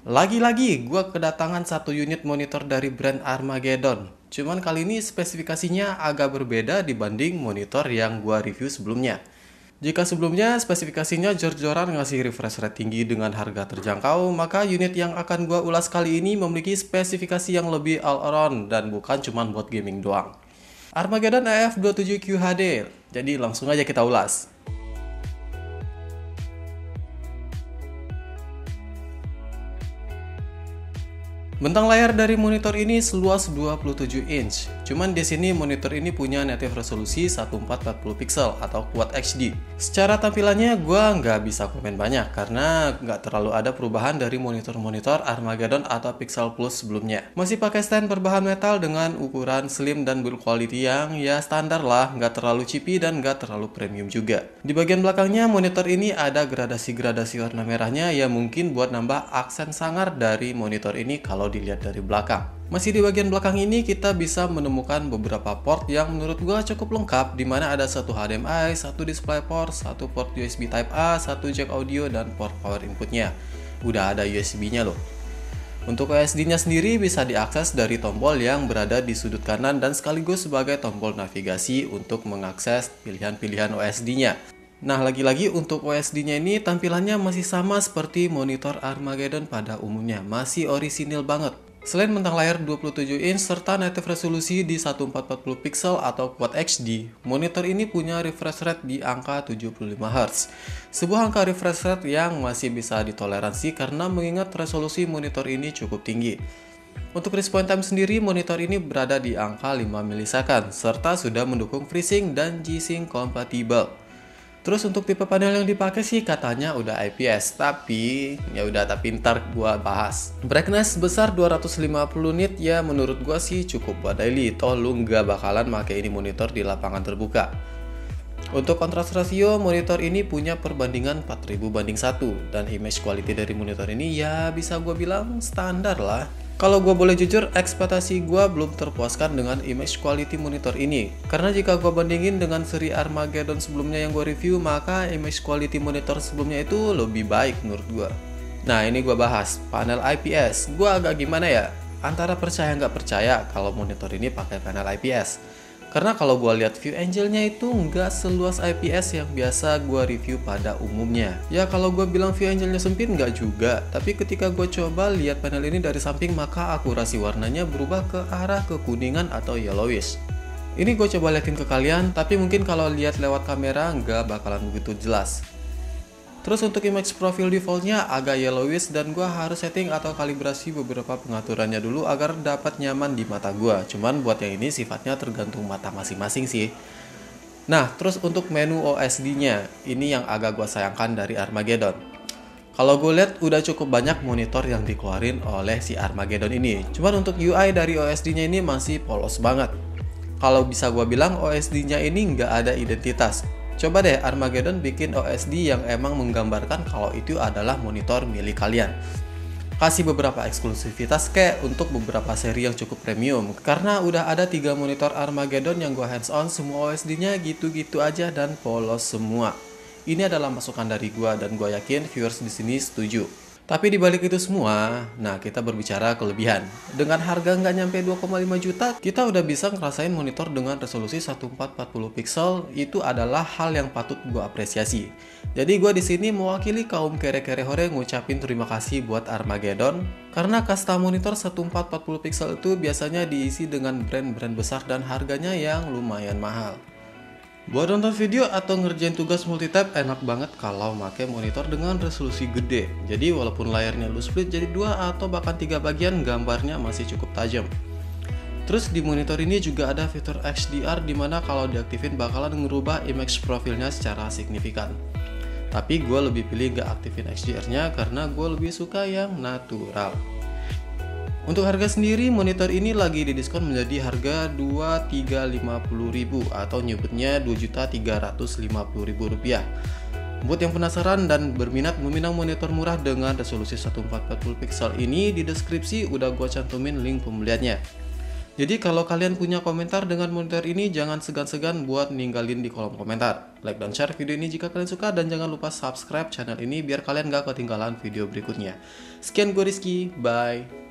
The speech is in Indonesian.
Lagi-lagi gue kedatangan satu unit monitor dari brand Armageddon. Cuman kali ini spesifikasinya agak berbeda dibanding monitor yang gue review sebelumnya. Jika sebelumnya spesifikasinya jor-joran ngasih refresh rate tinggi dengan harga terjangkau, maka unit yang akan gue ulas kali ini memiliki spesifikasi yang lebih all around dan bukan cuma buat gaming doang. Armageddon AF27Q HD. Jadi langsung aja kita ulas. Bentang layar dari monitor ini seluas 27 inch. Cuman di sini monitor ini punya native resolusi 1440 pixel atau Quad HD. Secara tampilannya gua nggak bisa komen banyak karena nggak terlalu ada perubahan dari monitor-monitor Armageddon atau Pixel Plus sebelumnya. Masih pakai stand berbahan metal dengan ukuran slim dan build quality yang ya standar lah, nggak terlalu cheapy dan nggak terlalu premium juga. Di bagian belakangnya monitor ini ada gradasi-gradasi warna merahnya yang mungkin buat nambah aksen sangar dari monitor ini kalau dilihat dari belakang. Masih di bagian belakang ini kita bisa menemukan beberapa port yang menurut gua cukup lengkap, di mana ada satu HDMI, satu DisplayPort, satu port USB Type A, satu jack audio dan port power inputnya. Udah ada USB-nya loh. Untuk OSD-nya sendiri bisa diakses dari tombol yang berada di sudut kanan dan sekaligus sebagai tombol navigasi untuk mengakses pilihan-pilihan OSD-nya. Nah, lagi-lagi untuk OSD-nya ini tampilannya masih sama seperti monitor Armageddon pada umumnya, masih orisinil banget. Selain bentang layar 27 inch serta native resolusi di 1440 pixel atau Quad HD, monitor ini punya refresh rate di angka 75 Hz. Sebuah angka refresh rate yang masih bisa ditoleransi karena mengingat resolusi monitor ini cukup tinggi. Untuk response time sendiri, monitor ini berada di angka 5 ms serta sudah mendukung FreeSync dan G-Sync kompatibel. Terus untuk tipe panel yang dipakai sih katanya udah IPS, tapi ntar gua bahas. Brightness sebesar 250 nit ya menurut gua sih cukup buat daily, toh lu nggak bakalan pakai ini monitor di lapangan terbuka. Untuk kontras rasio, monitor ini punya perbandingan 4000:1 dan image quality dari monitor ini ya bisa gua bilang standar lah. Kalau gue boleh jujur, ekspektasi gue belum terpuaskan dengan image quality monitor ini. Karena jika gue bandingin dengan seri Armageddon sebelumnya yang gue review, maka image quality monitor sebelumnya itu lebih baik menurut gue. Nah, ini gue bahas, panel IPS. Gue agak gimana ya, antara percaya nggak percaya kalau monitor ini pakai panel IPS. Karena kalau gue lihat view angle-nya itu nggak seluas IPS yang biasa gue review pada umumnya. Ya kalau gue bilang view angle-nya sempit nggak juga, tapi ketika gue coba lihat panel ini dari samping maka akurasi warnanya berubah ke arah kekuningan atau yellowish. Ini gue coba liatin ke kalian, tapi mungkin kalau lihat lewat kamera nggak bakalan begitu jelas. Terus untuk image profile defaultnya agak yellowish dan gua harus setting atau kalibrasi beberapa pengaturannya dulu agar dapat nyaman di mata gua. Cuman buat yang ini sifatnya tergantung mata masing-masing sih. Nah, terus untuk menu OSD-nya, ini yang agak gua sayangkan dari Armageddon. Kalau gue lihat udah cukup banyak monitor yang dikeluarin oleh si Armageddon ini. Cuman untuk UI dari OSD-nya ini masih polos banget. Kalau bisa gua bilang OSD-nya ini nggak ada identitas. Coba deh Armageddon bikin OSD yang emang menggambarkan kalau itu adalah monitor milik kalian. Kasih beberapa eksklusivitas kayak untuk beberapa seri yang cukup premium. Karena udah ada 3 monitor Armageddon yang gua hands on, semua OSD-nya gitu-gitu aja dan polos semua. Ini adalah masukan dari gua dan gua yakin viewers di sini setuju. Tapi dibalik itu semua, nah kita berbicara kelebihan. Dengan harga nggak nyampe 2,5 juta, kita udah bisa ngerasain monitor dengan resolusi 1440 pixel. Itu adalah hal yang patut gue apresiasi. Jadi gue di sini mewakili kaum kere-kere hore ngucapin terima kasih buat Armageddon. Karena custom monitor 1440 pixel itu biasanya diisi dengan brand-brand besar dan harganya yang lumayan mahal. Buat nonton video atau ngerjain tugas multitab enak banget kalau pakai monitor dengan resolusi gede. Jadi walaupun layarnya lu split jadi 2 atau bahkan 3 bagian, gambarnya masih cukup tajam. Terus di monitor ini juga ada fitur HDR dimana kalau diaktifin bakalan ngerubah image profilnya secara signifikan. Tapi gue lebih pilih gak aktifin HDR-nya karena gue lebih suka yang natural. Untuk harga sendiri, monitor ini lagi didiskon menjadi harga Rp2350.000 atau nyebutnya Rp2.350.000. Buat yang penasaran dan berminat meminang monitor murah dengan resolusi 1440 pixel ini, di deskripsi udah gua cantumin link pembeliannya. Jadi kalau kalian punya komentar dengan monitor ini, jangan segan-segan buat ninggalin di kolom komentar. Like dan share video ini jika kalian suka, dan jangan lupa subscribe channel ini biar kalian gak ketinggalan video berikutnya. Sekian, gue Rizky, bye.